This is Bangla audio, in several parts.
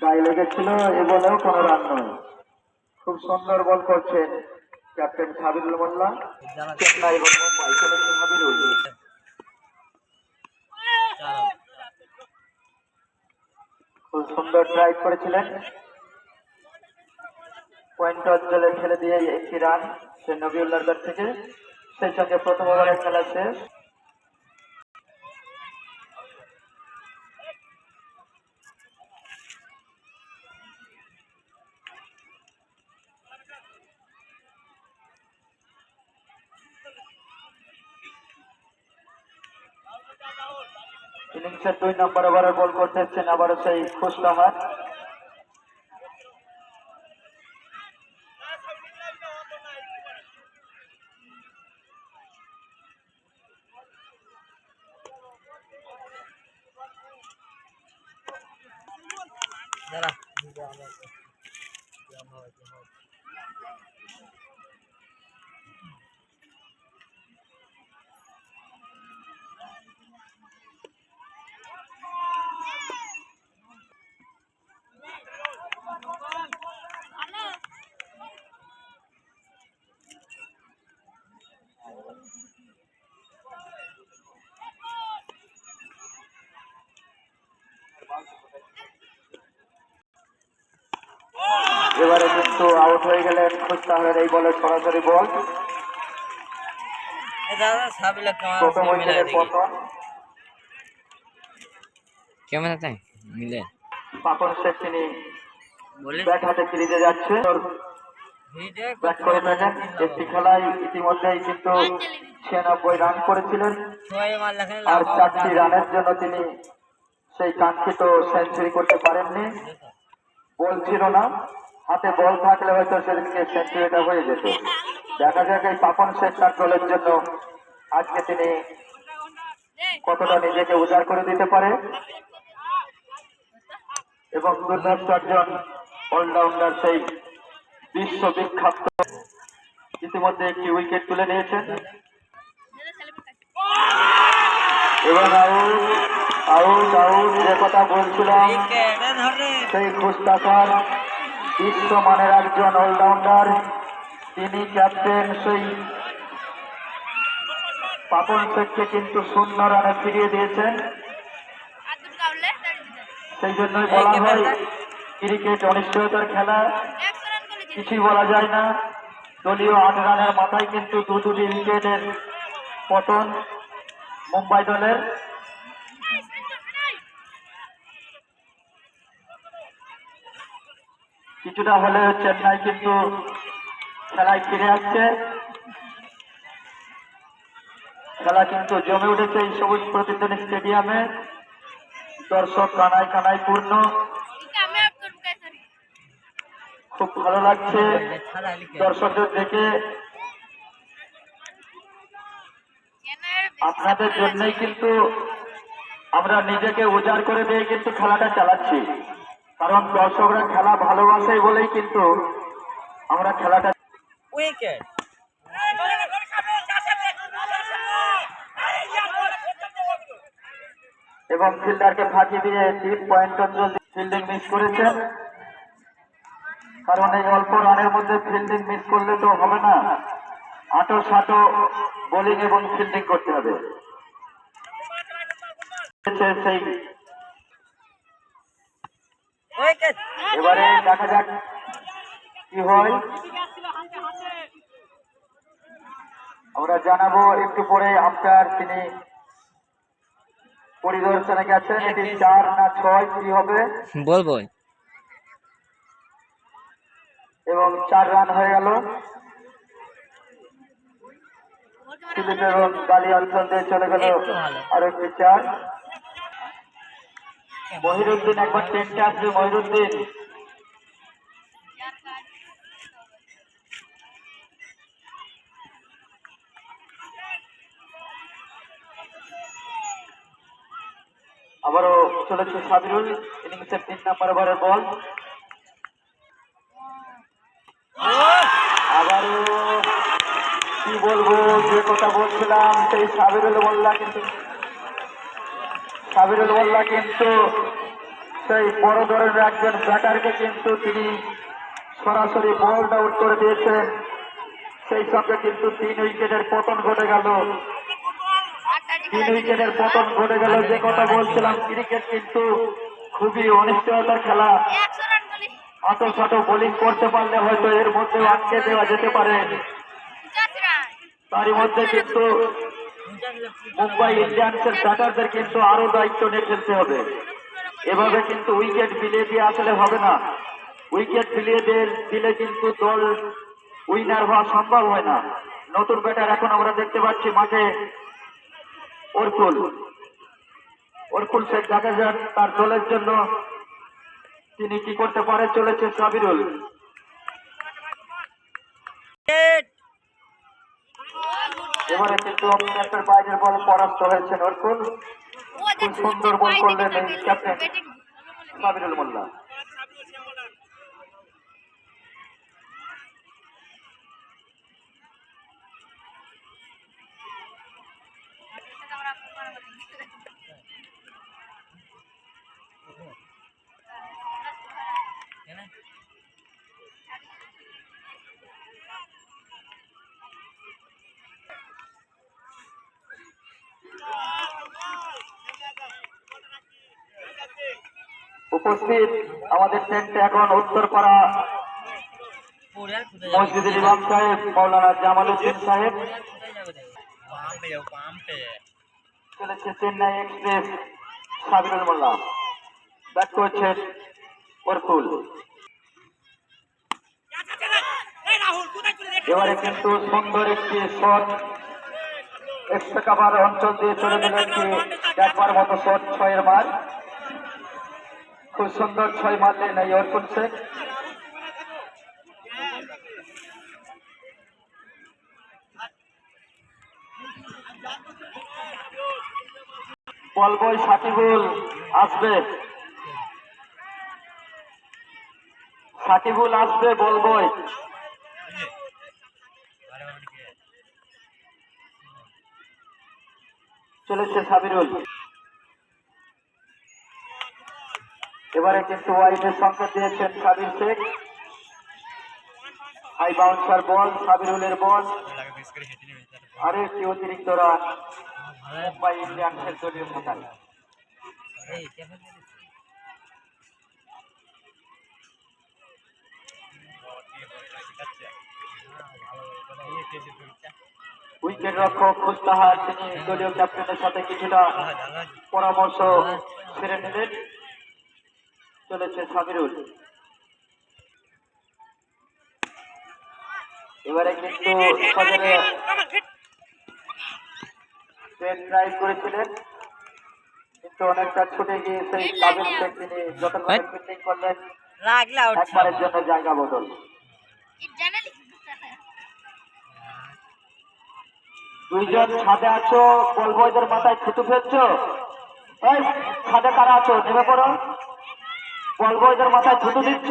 গায়ে লেগেছিল, এ বলেও কোনো রান নয়। খুব সুন্দর বল করছেন ক্যাপ্টেন সাবিরুল মোল্লা। চেন্নাই এবং মুম্বাই চলেছে সাবিরুল। খুব সুন্দর ড্রাইভ করেছিলেন, পয়েন্ট অঞ্চলে ঠেলে দিয়ে একটি রান সে নবিউল্লাহর ব্যাট থেকে। সেই সঙ্গে প্রথম ওভারের খেলা শেষ। ইনিংসের 2 নম্বর ওভারে বল করতে এসছেন আবারও সেই খুশরাহাত। এবারে কিন্তু আউট হয়ে গেলেন খুশরাহাতের এই বলে সরাসরি বল। প্রথম উইকেটের পতন। কেমন আছে মিলে পাপন শেখ তিনি ব্যাট হাতে ক্রিজে যাচ্ছে, ব্যাট করে থাকেন। একটি খেলায় ইতিমধ্যেই কিন্তু 96 রান করেছিলেন, আর 4টি রানের জন্য তিনি সেই কাঙ্ক্ষিত সেঞ্চুরি করতে পারেননি। বল ছিল না হাতে, বল থাকলে হয়তো সেদিনকে সেঞ্চুরিটা হয়ে যেত। দেখা যাক এই পাপন শেখ তার দলের জন্য আজকে তিনি কতটা নিজেকে উজাড় করে দিতে পারে, এবং দুর্ধর্ষ একজন অলরাউন্ডার সেই বিশ্ববিখ্যাত ইতিমধ্যে একটি উইকেট তুলে নিয়েছেন। এবং আউট আউট আউট যে কথা বলছিলাম, সেই খুশরাহাত বিশ্বমানের একজন অলরাউন্ডার, তিনি ক্যাপ্টেন সেই পাপন শেখকে কিন্তু 0 রানে ফিরিয়ে দিয়েছেন। সেই জন্যই বলা হয় ক্রিকেট অনিশ্চয়তার খেলা, কিছুই বলা যায় না। দলীয় 8 রানের মাথায় কিন্তু দুটি উইকেটের পতন মুম্বাই দলের। কিছুটা হলেও চেন্নাই কিন্তু খেলায় ফিরে আসছে, খেলা কিন্তু জমে উঠেছে এই সবুজ প্রতিদ্বন্দ্বী স্টেডিয়ামে। দর্শক কানায় কানায় পূর্ণ, খুব ভালো লাগছে দর্শকদের দেখে। আপনাদের জন্যই কিন্তু আমরা নিজেকে উজাড় করে দিয়ে কিন্তু খেলাটা চালাচ্ছি, কারণ দর্শকরা খেলা ভালোবাসে বলেই কিন্তু আমরা খেলাটা। উইকেট এবং ফিল্ডারকে ফাঁকি দিয়ে ডিপ পয়েন্ট অঞ্চল ফিল্ডিং মিস করেছেন, কারণ এই অল্প রানের মধ্যে ফিল্ডিং মিস করলে তো হবে না, আটো সাটো বোলিং এবং ফিল্ডিং করতে হবে। সেই এবারে দেখা যাক কি হয়, আমরা জানাবো একটু পরে। আম্পায়ার তিনি পরিদর্শনে গেছেন, এটি 4 না 6 কি হবে বলবো। এবং 4 রান হয়ে গেল। সিলেট এবং গালি অঞ্চল দিয়ে চলে গেল আরো একটি 4। মহিরুদ্দিন একবার টেস্টে আসবে। মহিরুদ্দিন আবারও চলেছে সাবিরুল, ইনিংসের 3 নম্বর ওভারের বল। আবারও কি বলবো, যে কথা বলছিলাম সেই সাবিরুল মোল্লা কিন্তু সেই বড় ধরনের একজন ব্যাটারকে কিন্তু তিনি সরাসরি বোল্ড আউট করে দিয়েছেন। সেই সঙ্গে কিন্তু 3 উইকেটের পতন ঘটে গেল। 3 উইকেটের পতন ঘটে গেল। যে কথা বলছিলাম, ক্রিকেট কিন্তু খুবই অনিশ্চয়তার খেলা। আটো সাটো বোলিং করতে পারলে হয়তো এর মধ্যে আটকে দেওয়া যেতে পারে। তারই মধ্যে কিন্তু মুম্বাই ইন্ডিয়ান্সের ব্যাটারদের কিন্তু আরো দায়িত্ব নিয়ে খেলতে হবে। এভাবে কিন্তু উইকেট বিলিয়ে দিয়ে আসলে হবে না। উইকেট বিলিয়ে দিলে কিন্তু দল উইনার হওয়া সম্ভব হয় না। নতুন ব্যাটার এখন আমরা দেখতে পাচ্ছি মাঠে অর্কুল শেখ দেখা যান তার দলের জন্য তিনি কি করতে পারে। চলেছে সাবিরুল। এবারে কিন্তু অফ বাইরের বল পরাস্ত হয়েছেন অর্কুল। খুব সুন্দর বল করলেন এই ক্যাপ্টেন সাবিরুল মোল্লা। উপস্থিত আমাদের টেন্টে এখন উত্তরপাড়া মসজিদের ইমাম সাহেব মৌলানা জামালউদ্দিন সাহেব। চলেছে চেন্নাই এক্সপ্রেস সাবিরুল মোল্লা। ব্যাট করছেন অর্কুল। এবারে কিন্তু সুন্দর একটি শট এক্সট্রা কাভার অঞ্চল দিয়ে চলে গেল একটি একবার মতো শট, 6 মার। খুব সুন্দর 6 মারলেন এই অর্কুল শেখ। বল বয় সাকিবুল আসবে, সাকিবুল আসবে বল বয়। চলেছে সাবিরুল। এবারে কিন্তু ওয়াইডের সংকেত দিয়েছেন Sabir Sheikh. High bouncer ball, সাবিরুলের বল। আরো একটি অতিরিক্ত রান মুম্বাই ইন্ডিয়ান্সের দলীয় খাতায়। উইকেট রক্ষক মুস্তাহার তিনি দলীয় ক্যাপ্টেনের সাথে কিছুটা পরামর্শ সেরে নিলেন। চলেছে সাবিরুল। এবারে কিন্তু সজরে ড্রাইভ করেছিলেন, কিন্তু অনেকটা ছুটে গিয়ে সেই কাবিল শেখ তিনি যতক্ষণ ফিল্ডিং করলেন একবারের জন্য জায়গা বদল। দুইজন ছাদে আছো, বল বয়দের মাথায় থুতু ফেলছো। এই ছাদে কারা আছো নেমে পড়ো। বল বয়দের মাথায় থুতু দিচ্ছ।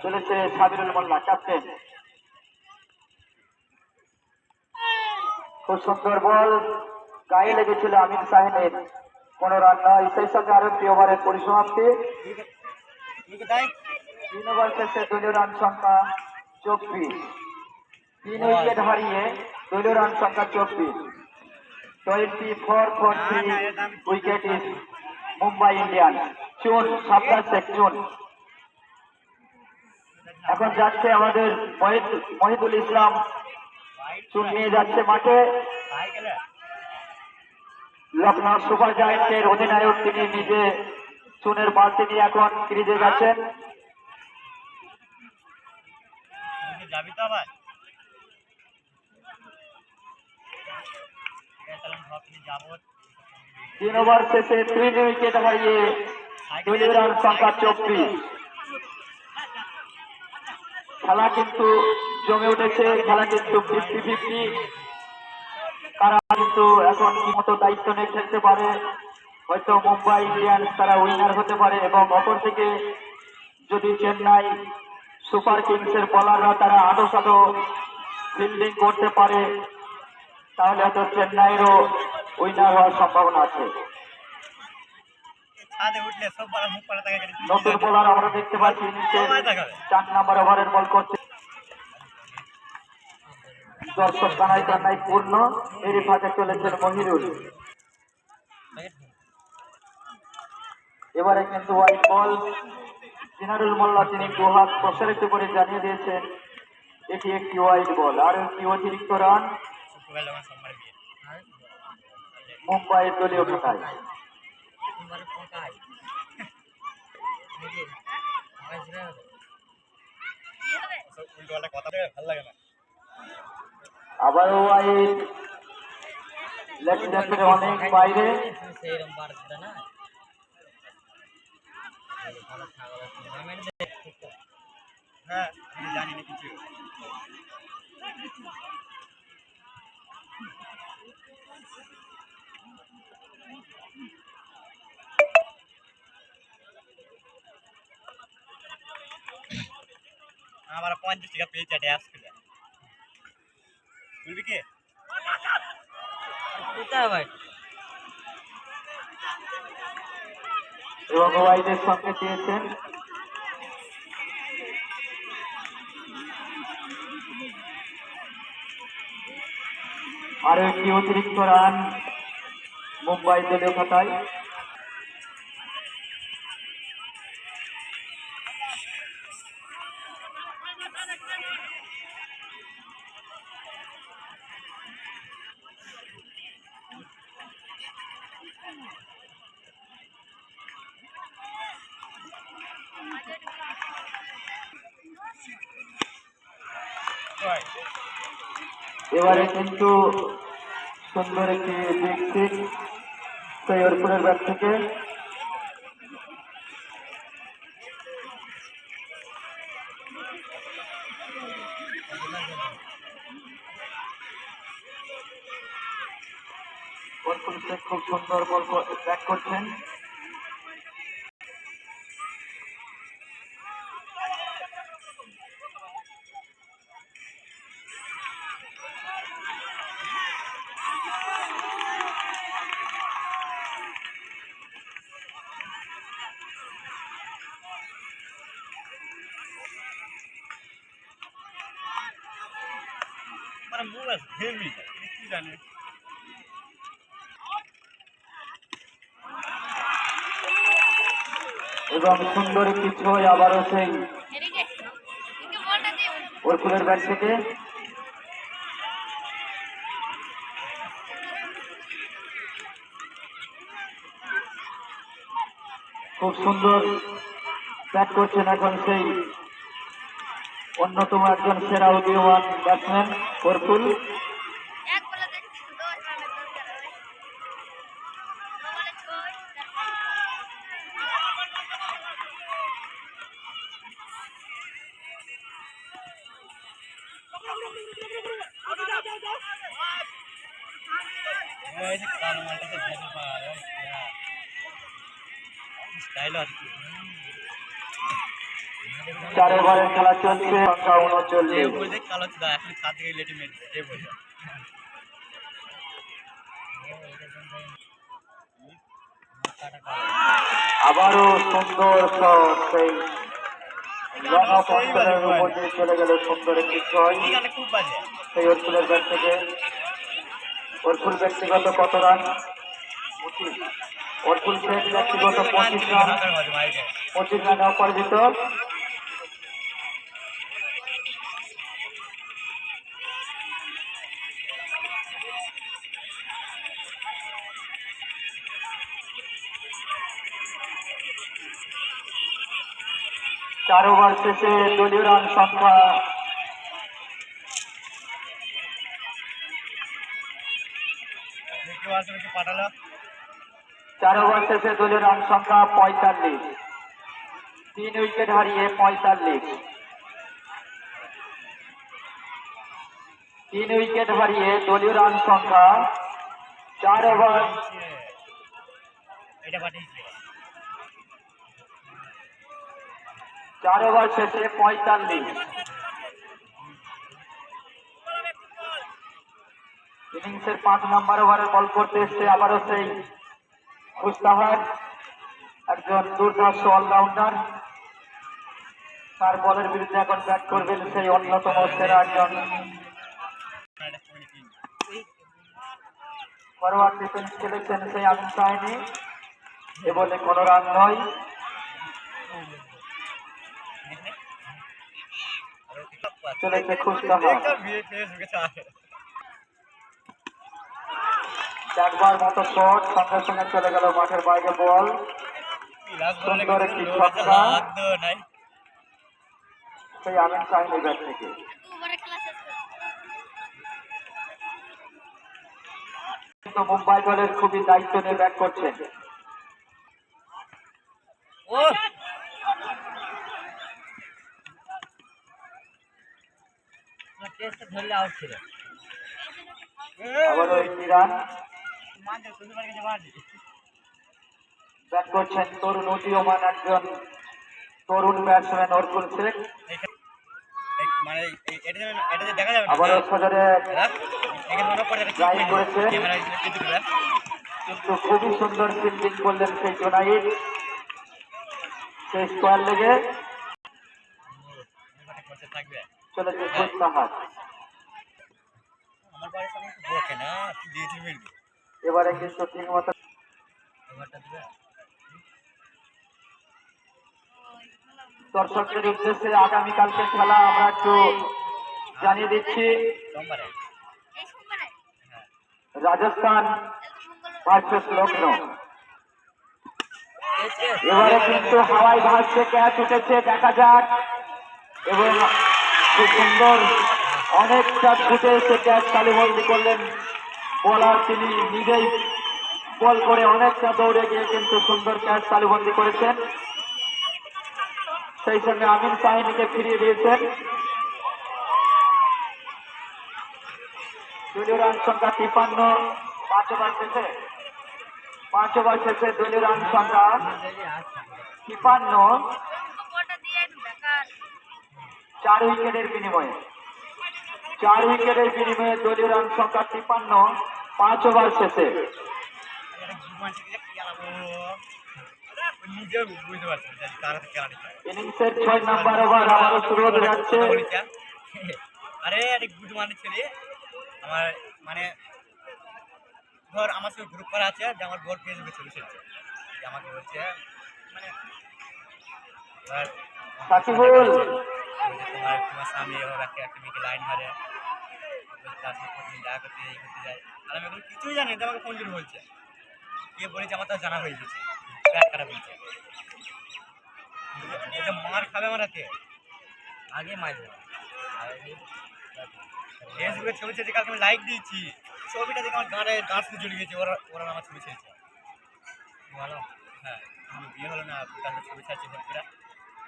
চলেছে সাবিরুল মোল্লা ক্যাপ্টেন। খুব সুন্দর বল, গায়ে লেগেছিল আমিন সাহেবের। 15 রান নয়। সেই সঙ্গে আরো একটি ওভারের পরিসমাপ্তি। 3 ওভার শেষে দলীয় রান সংখ্যা 24। 3 উইকেট হারিয়ে দলীয় রান সংখ্যা 24। 24 for 3 wicket is Mumbai Indians. চুন সাবদার শেখ চুন। এখন যাচ্ছে আমাদের মহিদুল ইসলাম, চুন নিয়ে যাচ্ছে মাঠে। লখনৌ সুপার জায়ান্টের অধিনায়ক তিনি নিজে চুনের বালতি নিয়ে এখন ক্রিজে গেছেন। তিন ওভার শেষে 3 উইকেট হারিয়ে দলীয় রান সংখ্যা 24। খেলা কিন্তু জমে উঠেছে, খেলা কিন্তু 50-50। তারা কিন্তু এখন কি মতো দায়িত্ব নিয়ে খেলতে পারে, হয়তো মুম্বাই ইন্ডিয়ান্স তারা উইনার হতে পারে, এবং অপর থেকে যদি চেন্নাই সুপার কিংসের বলাররা তারা আদো সাদো ফিল্ডিং করতে পারে, তাহলে হয়তো চেন্নাইয়েরও উইনার হওয়ার সম্ভাবনা আছে। নতুন বোলার আমরা দেখতে পাচ্ছি নিচে 4 নম্বর ওভারের বল করছে। দর্শক কানায় কান্নায় পূর্ণ, এরই ফাঁকে চলেছেন মহিরুল। এবারে কিন্তু হোয়াইট বল। জিনারুল মোল্লা তিনি দুহাত প্রসারিত করে জানিয়ে দিয়েছেন এটি একটি হোয়াইট বল। আর একটি অতিরিক্ত রান মুম্বাইয়ের দলীয় খাতায়। আবারও হোয়াইট, লেগ স্ট্যাম্পের অনেক বাইরে। আমার 50 টাকা পেয়েছে ট্যাক্স করে বুঝবি কি কোথায় ভাই? এবং হোয়াইটের সঙ্গে দিয়েছেন আরো একটি অতিরিক্ত রান মুম্বাই দলীয় খাতায়। এবারে কিন্তু সুন্দর একটি বিগ সিক্স সৈয়দপুরের ব্যাট থেকে। খুব সুন্দর বল ব্যাট করছেন। মানে মুখ আছে হেভি কি জানি এবং সুন্দর একটি ছয় আবারও সেই ওরকুলের ব্যাট থেকে। খুব সুন্দর ব্যাট করছেন এখন সেই অন্যতম একজন সেরা উদীয়মান ব্যাটসম্যান ওরকুল। এই যে কালো মালটাকে দেখে পায় স্টাইল আছে 4 ওভারের খেলা চলছে, সংখ্যা 39। বলছে কালো চুদা এখন ছাদ থেকে লেটে মেরেছে যে বলছে আবারও সুন্দর শট, সেই রং অফ অঞ্চলের উপর দিয়ে চলে গেল সুন্দর একটি ছয় এখানে খুব বাজে সেই ওরকুলের ব্যাট থেকে। ওরকুল ব্যক্তিগত কত রান? 25। ওরকুল শেখ ব্যক্তিগত 25 রান, 25 রানে অপরাজিত। চার ওভার শেষে দলীয় রান সংখ্যা পাঠালো 4 ওভার শেষে দলীয় রান সংখ্যা 45। 3 উইকেট হারিয়ে 45। 3 উইকেট হারিয়ে দলীয় রান সংখ্যা 4 ওভার। এটা পাঠিয়েছে 4 ওভার শেষে 45। ইনিংসের 5 নম্বর ওভারে বল করতে এসছে আবারও সেই মুস্তাহার, একজন দুর্ধর্ষ অলরাউন্ডার। তার বলের বিরুদ্ধে এখন ব্যাট করবেন সেই অন্যতম সেরা একজন ফরওয়ার্ড ডিফেন্স খেলেছেন সেই আমিন সাহানি। এ বলে কোনো রান নয়। চলেছে খুস্তাহার, একবার মতো শট, সঙ্গে সঙ্গে চলে গেল মাঠের বাইরে বল। সুন্দর একটি ছক্কা সেই আমিন সাহানি ব্যাট থেকে। কিন্তু মুম্বাই দলের খুবই দায়িত্ব নিয়ে ব্যাট করছেন। ধরলে আউট ছিল। আবারও একটি রান। ব্যাট করছেন তরুণ উদীয়মান একজন তরুণ ব্যাটসম্যান অর্কুল শেখ। মানে এটা যে দেখা যাবে আবারও সজরে ট্রাই করেছে, ক্যামেরা কিন্তু খুবই সুন্দর ফিল্ডিং করলেন সেই জোনাইদ। সেই স্কোয়ার লেগে থাকবে। চলেছে খুস্তাহার। আমার বাড়ির সামনে একটু বকে না, তুই দিয়েছিলি মেরবি। এবারে কিন্তু ঠিক মতো দর্শকদের উদ্দেশ্যে আগামীকালকে খেলা আমরা একটু জানিয়ে দিচ্ছি। সোমবারে রাজস্থান ভার্সেস লখনৌ। এবারে কিন্তু হাওয়ায় ভাসছে, ক্যাচ উঠেছে, দেখা যাক। এবং খুব সুন্দর অনেকটা ছুটে এসে ক্যাচ তালিবন্দি করলেন বলার, তিনি নিজেই বল করে অনেকটা দৌড়ে গিয়ে কিন্তু সুন্দর ক্যাচ তালিবন্দি করেছেন। সেই সঙ্গে আমিন সাহানিকে ফিরিয়ে দিয়েছেন। দলীয় রান সংখ্যা 53, 5 ওভার শেষে দলীয় রান সংখ্যা 53, 4 উইকেটের বিনিময়ে দলীয় রান সংখ্যা 53, 5 ওভার শেষে। নিজেও বুঝতে পারছি তারা খেলা ইনিংসের 6 নম্বর ওভার আবারও শুরু হতে যাচ্ছে। আরে আরে গুড মানে ছেলে আমার, মানে ধর আমার সঙ্গে গ্রুপ করা আছে যে আমার বোর্ড ফেসবুকে ছবি ছেড়েছে, আমাকে বলছে মানে সাকিবুল তোমার সামনে এভাবে একটা মেয়েকে লাইন মারে দেখা করতে এই করতে যায়, আর আমি এগুলো কিছুই জানি না। আমাকে ফোন করে বলছে, কে বলেছে আমার তো জানা হয়ে গেছে, ব্যাট খারাপ হয়েছে, মার খাবে আমার হাতে আগে মার ফেসবুকে ছবি ছেড়েছে। কালকে আমি লাইক দিয়েছি, ছবিটা দেখে আমার গাঁট শুধু চলে গেছে। ওরা ওরা আমার ছবি ছেড়েছে ভালো। হ্যাঁ, বিয়ে হলো না, কালকে ছবি ছাড়ছে ভক্তরা,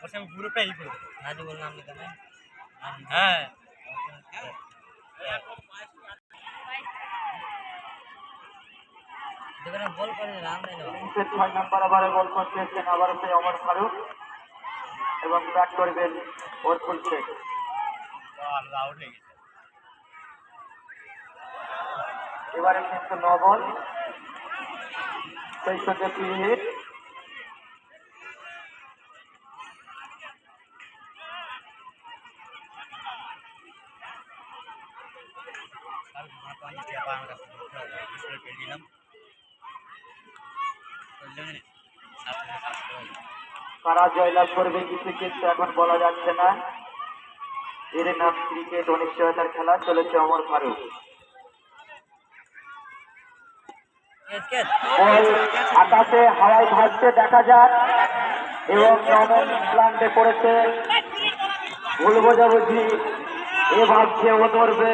ওর সঙ্গে গ্রুপটা ই করে দেবো। নাজু বললাম কেন? হ্যাঁ যেখানে বল করে রান দেয় না। ইনিংসের 6 নম্বর ওভারে বল করতে এসেছেন আবারও সেই ওমর ফারুক এবং ব্যাট করবেন অর্কুল শেখ। আউট হয়ে গেছে। এবারে কিন্তু 9 বল, সেই সঙ্গে 3 হিট। কারা জয়লাভ করবে কিছু কিন্তু এখন বলা যাচ্ছে না। এর নাম ক্রিকেট, অনিশ্চয়তার খেলা। চলেছে ওমর ফারুক, বল আকাশে হাওয়ায় ভাসছে, দেখা যাক। এবং নমন প্লান্টে পড়েছে, ভুল বোঝাবুঝি, এ ভাবছে ও ধরবে।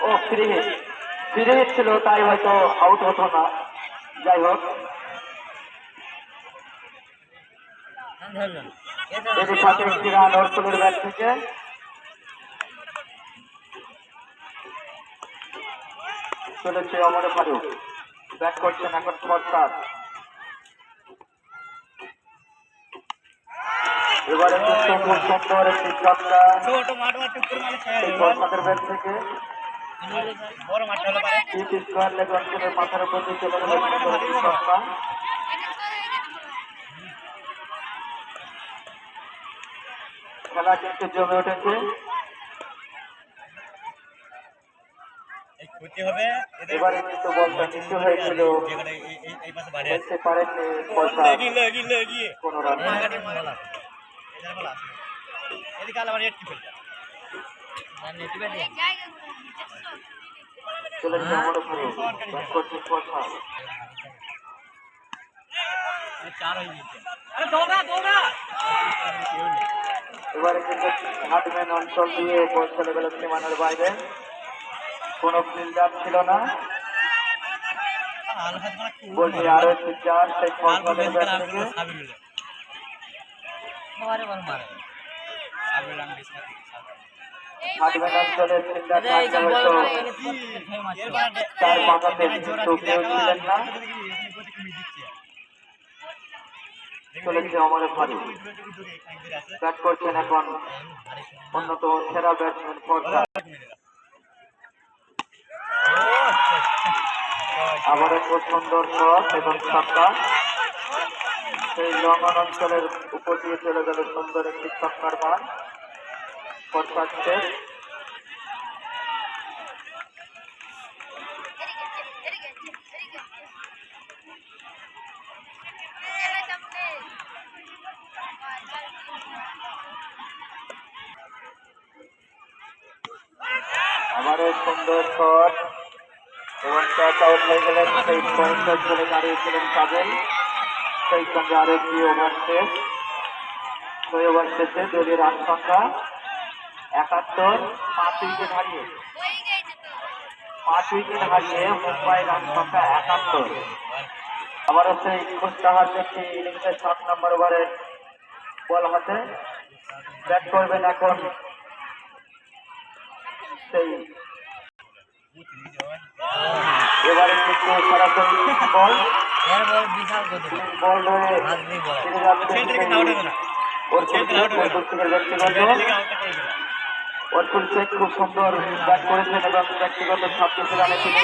ও ফ্রি হিট ছিল, তাই হয়তো আউট হতো না। যাই হোক, এদের সাথে একটি রান অর্কুলের ব্যাট থেকে। চলেছে ওমর ফারুক, ব্যাট করছেন এখন ফরসাদ। এবারে কিন্তু খুব সুন্দর একটি ছক্কা ছোট মাঠ মাঠ উপরে মানে ফরসাদের ব্যাট থেকে। বড় মাঠটা হলো পারে পিচ স্কোয়ার লেগ অঞ্চলের মাথার উপর দিয়ে চলে গেল সুন্দর একটি ছক্কা। খেলা কিন্তু জমে উঠেছে। এই ক্ষতি হবে এদের এবারে কিন্তু বলটা নিচু হয়েছিল, যেখানে এই পাশে বাড়ি আছে দেখতে পারেননি পয়সা লাগি কোনো রান। এদের বলা আছে এদিকে আলো রেড কি ফেলটা চলে গেছে আমার উপরে, ব্যাট করছে পয়সা। চার হয়ে গেছে আরে দৌড়া দৌড়া এবারে কিন্তু হাটম্যান অঞ্চল দিয়ে বল চলে গেল সীমানার বাইরে, কোনো ফিল্ডার ছিল না। আলো হাত মারা খুব বলটি আরো একটি চার, সেই ফসলের ব্যাট থেকে সাবিরুল মারে বল মারে সাবিরুল রান বেশি হাটম্যান অঞ্চলের ফিল্ডার এই সব বল হয়তো মারে এনে ফেম আছে তার মাথাতে কিন্তু কেউ ছিলেন না। চলেছে অমর ভারী, ব্যাট করছেন এখন অন্যতম সেরা ব্যাটসম্যান ফরহাদ। আবার খুব সুন্দর শট এবং ছক্কা, সেই লঙ্ঘন অঞ্চলের উপর দিয়ে চলে গেল সুন্দর একটি ছক্কার মান। ফরহাদ শেখ আবারও সুন্দর শট এবং ক্যাচ আউট হয়ে গেলেন। সেই পয়েন্টে চলে দাঁড়িয়েছিলেন কাজল। সেই সঙ্গে আরো একটি ওভার শেষ। 6 ওভার শেষে দলীয় রান সংখ্যা 71, 5 উইকেট হারিয়ে 5 উইকেট হারিয়ে মুম্বাই রান সংখ্যা 71। আবারও সেই খুস্তাহার একটি ইনিংসের 7 নম্বর ওভারে বল হাতে ব্যাট করবেন এখন সেই এবারে কিন্তু সরাসরি বল এর বল বিশাল গতি বল ধরে হাজরি বল ফিরে যাচ্ছে অর্জুন শেখ খুব সুন্দর ব্যাট করেছেন এবং ব্যক্তিগত 26 রানে তিনি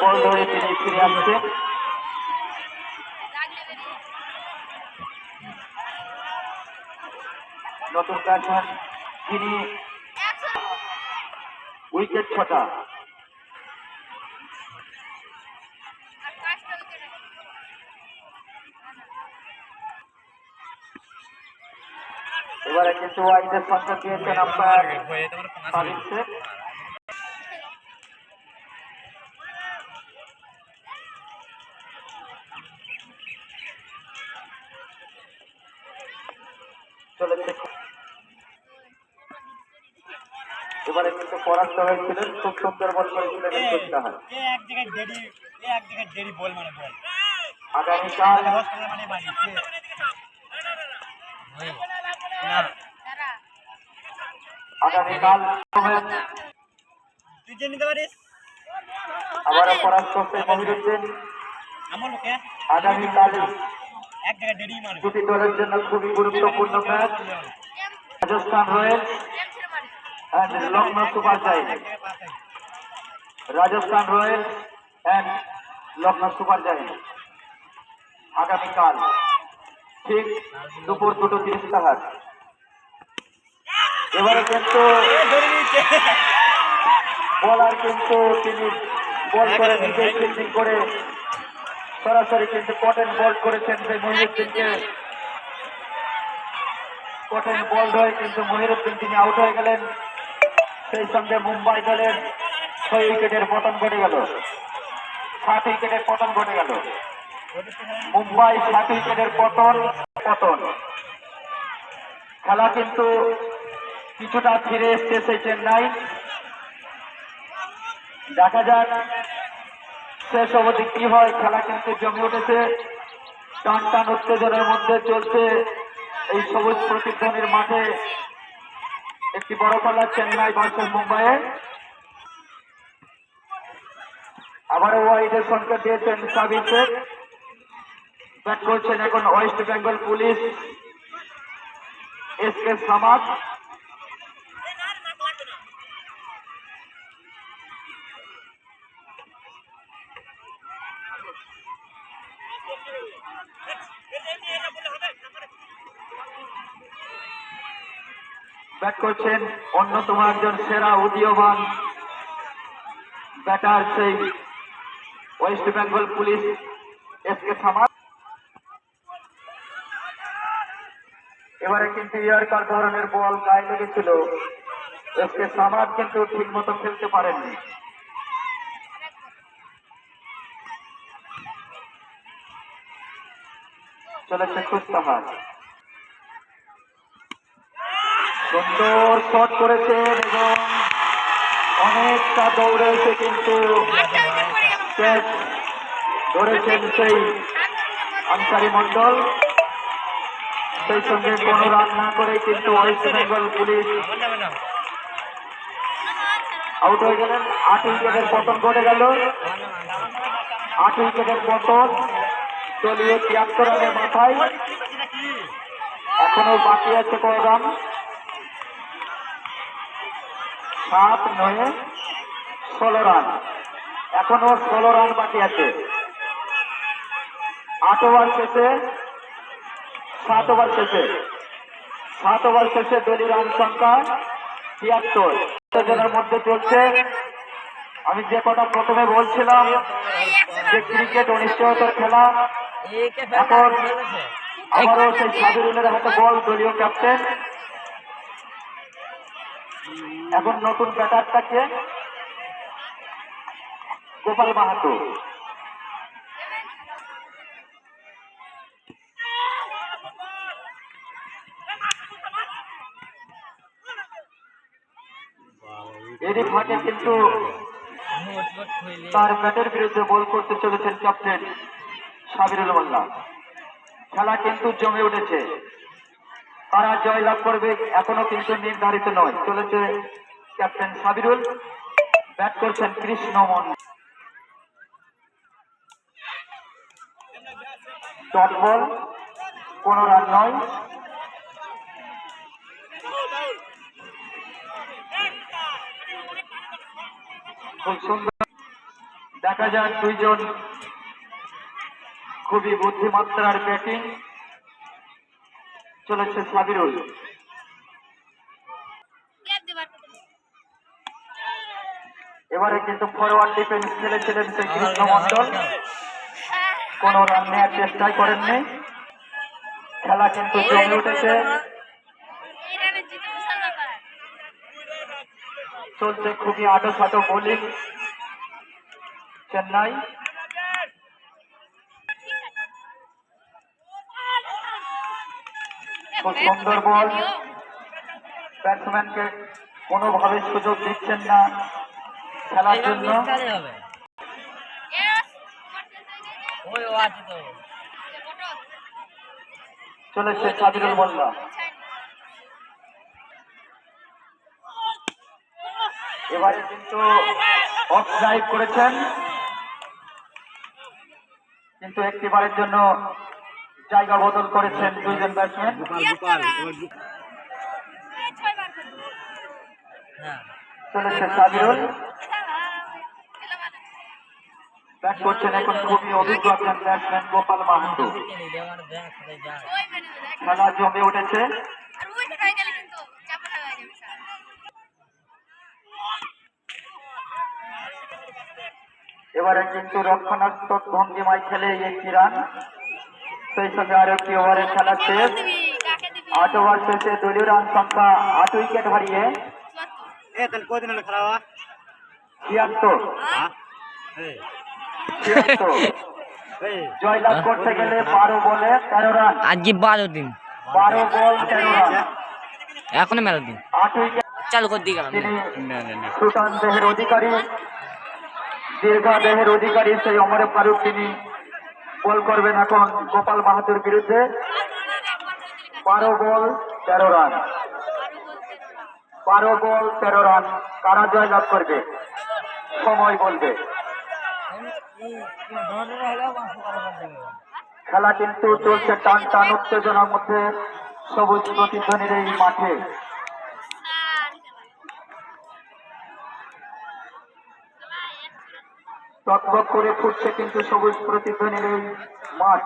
বল ধরে তিনি ফিরে আসছেন। নতুন ব্যাটসম্যান তিনি উইকেট 6টা। এবারে কিন্তু ওয়াইডের সংখ্যা দিয়েছেন আম্পায়ার সাবির শেখ। চলেছে এবারে কিন্তু পরাস্ত হয়েছিলেন, খুব সুন্দর বল করেছিলেন খুস্তাহার। এক জায়গায় দেরি বল মানে বল আগামীকাল মানে বাড়ি আগামীকাল তুই যে নিতে পারিস আবারও পরাস্ত হচ্ছে মহিরুদ্দিন। আমার লোকে আগামীকাল এক জায়গায় দেরি মারবে দুটি দলের জন্য খুবই গুরুত্বপূর্ণ match, Rajasthan Royals and Lucknow super giant's. Rajasthan Royals and Lucknow super giant's আগামীকাল ঠিক দুপুর 2:30 টাকা। এবারে কিন্তু বলার কিন্তু তিনি বল করে নিজেই ফিল্ডিং করে সরাসরি কিন্তু কটেন বল করেছেন সেই মহিরুদ্দিনকে। কটেন বল হয়ে কিন্তু মহিরুদ্দিন তিনি আউট হয়ে গেলেন। সেই সঙ্গে মুম্বাই দলের 6 উইকেটের পতন ঘটে গেল, 7 উইকেটের পতন ঘটে গেল। মুম্বাই 7 উইকেটের পতন। খেলা কিন্তু কিছুটা ফিরে এসছে সেই চেন্নাই। দেখা যাক শেষ অবধি কি হয়। খেলা কিন্তু জমে উঠেছে, টান টান উত্তেজনার মধ্যে চলছে এই সবুজ প্রতিধ্বনির মাঠে একটি বড় খেলা চেন্নাই ভার্সেস মুম্বাইয়ে। আবারও ওয়াইডের সংখ্যা দিয়েছেন সাবির শেখ। ব্যাট করছেন এখন West Bengal police S K Samad. Bat করছেন অন্যতম একজন সেরা উদীয়মান ব্যাটার সেই West Bengal police SK Samad. এবারে কিন্তু ইয়ারকার ধরনের বল গায়ে লেগেছিল, এসকে সামাদ কিন্তু ঠিক মতো খেলতে পারেননি। চলেছে খুস্তাহার, সুন্দর শট করেছেন এবং অনেকটা দৌড়ে এসে কিন্তু ক্যাচ ধরেছেন সেই আনসারি মন্ডল। সেই সঙ্গে কোনো রান না করে কিন্তু ওয়েস্ট বেঙ্গল পুলিশ আউট হয়ে গেলেন। 8 উইকেটের পতন ঘটে গেল, 8 উইকেটের পতন দলীয় 73 রানের মাথায়। এখনো বাকি আছে কয় রান? 7, 9, 16 রান। এখনো 16 রান বাকি আছে। 8 ওভার শেষে 7 ওভার শেষে 7 ওভার শেষে দলীয় রান সংখ্যা 73 জনের মধ্যে চলছে। আমি যে কথা প্রথমে বলছিলাম যে ক্রিকেট অনিশ্চয়তার খেলা, এখন আবারও সেই সাবিরুলের হাতে বল, দলীয় ক্যাপ্টেন। এখন নতুন ব্যাটারটাকে গোপাল মাহাতো। এরই ফাঁকে কিন্তু তার ব্যাটের বিরুদ্ধে বল করতে চলেছেন ক্যাপ্টেন সাবিরুল মোল্লা। খেলা কিন্তু জমে উঠেছে, তারা জয়লাভ করবে এখনো কিন্তু নির্ধারিত নয়। চলেছে ক্যাপ্টেন সাবিরুল, ব্যাট করছেন কৃষ্ণমন। ডট বল, কোনো রান নয়। খুব সুন্দর দেখা যাক দুইজন খুবই বুদ্ধিমাত্রার ব্যাটিং। চলেছে সাবিরুল, এবারে কিন্তু ফরওয়ার্ড ডিফেন্স খেলেছিলেন সেই কৃষ্ণ মন্ডল, কোন রান নেওয়ার চেষ্টাই করেননি। খেলা কিন্তু জমে উঠেছে, চলছে খুবই আটো বোলিং চেন্নাই। খুব সুন্দর বল, ব্যাটসম্যানকে কোনোভাবে সুযোগ দিচ্ছেন না খেলার জন্য। চলেছে সাবিরুল মোল্লা, এবারে কিন্তু অফ ড্রাইভ করেছেন, কিন্তু একটিবারের জন্য জায়গা বদল করেছেন দুইজন ব্যাটসম্যান। চলেছে সাবিরুল, ব্যাট করছেন এখন খুবই অভিজ্ঞ একজন ব্যাটসম্যান গোপাল মাহাতো। খেলা জমে উঠেছে, এবারে কিন্তু রক্ষণাত্মক ভঙ্গিমায় খেলে 1 রান, সেই সঙ্গে আরো একটি ওভারের খেলা শেষ। 8 ওভার শেষে দলীয় রান সংখ্যা 8 উইকেট হারিয়ে 76 জয়লাভ করতে গেলে 12 বলে 13 রান। আজকে 12 দিন, 12 বল 13 রান, এখনো 12 দিন 8 উইকেট। চালু করে দিয়ে গেলাম। তিনি সুলতান দেহের অধিকারী, দীর্ঘা দেহের অধিকারী সেই অমরে ফারুক, তিনি বল করবেন এখন গোপাল মাহাতোর বিরুদ্ধে। 12 বল 13 রান, 12 বল 13 রান। কারা জয়লাভ করবে সময় বলবে। খেলা কিন্তু চলছে টান টান উত্তেজনার মধ্যে সবুজ প্রতিধ্বনির এই মাঠে। টকবক করে ফুটছে কিন্তু সবুজ প্রতিধ্বনির এই মাঠ।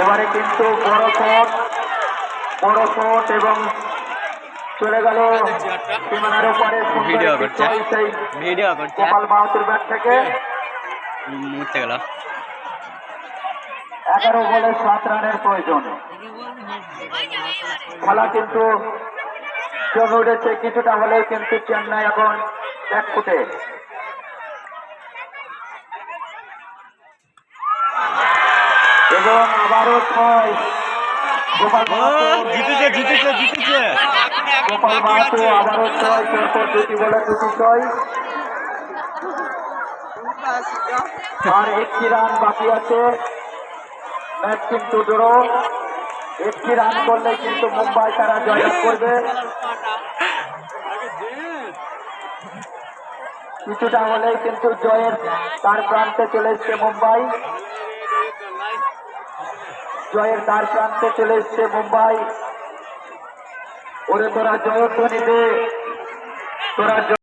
এবারে কিন্তু বড় শট বড় শট এবং চলে গেল সীমানার উপরে ভিডিও করছে সেই ভিডিও করছে গোপাল মাহাতির ব্যাট থেকে মুছতে গেল 11 বলে 7 রানের প্রয়োজন। খেলা কিন্তু জমে উঠেছে কিছুটা হলেও, কিন্তু চেন্নাই এখন ব্যাকফুটে। এবং আবারও 6 গোপাল মাহাতো, জিতেছে জিতেছে জিতেছে গোপাল মাহাতো আবারও 6, পরপর 2টি বলে 2টি 6, আর 1টি রান বাকি আছে। ম্যাচ কিন্তু ড্র। 1টি রান করলে কিন্তু মুম্বাই তারা জয়লাভ করবে। কিছুটা হলেই কিন্তু জয়ের তার প্রান্তে চলে এসছে মুম্বাই, জয়ের তার প্রান্তে চলে এসছে মুম্বাই। ওরে তোরা জয়ধ্বনিতে তোরা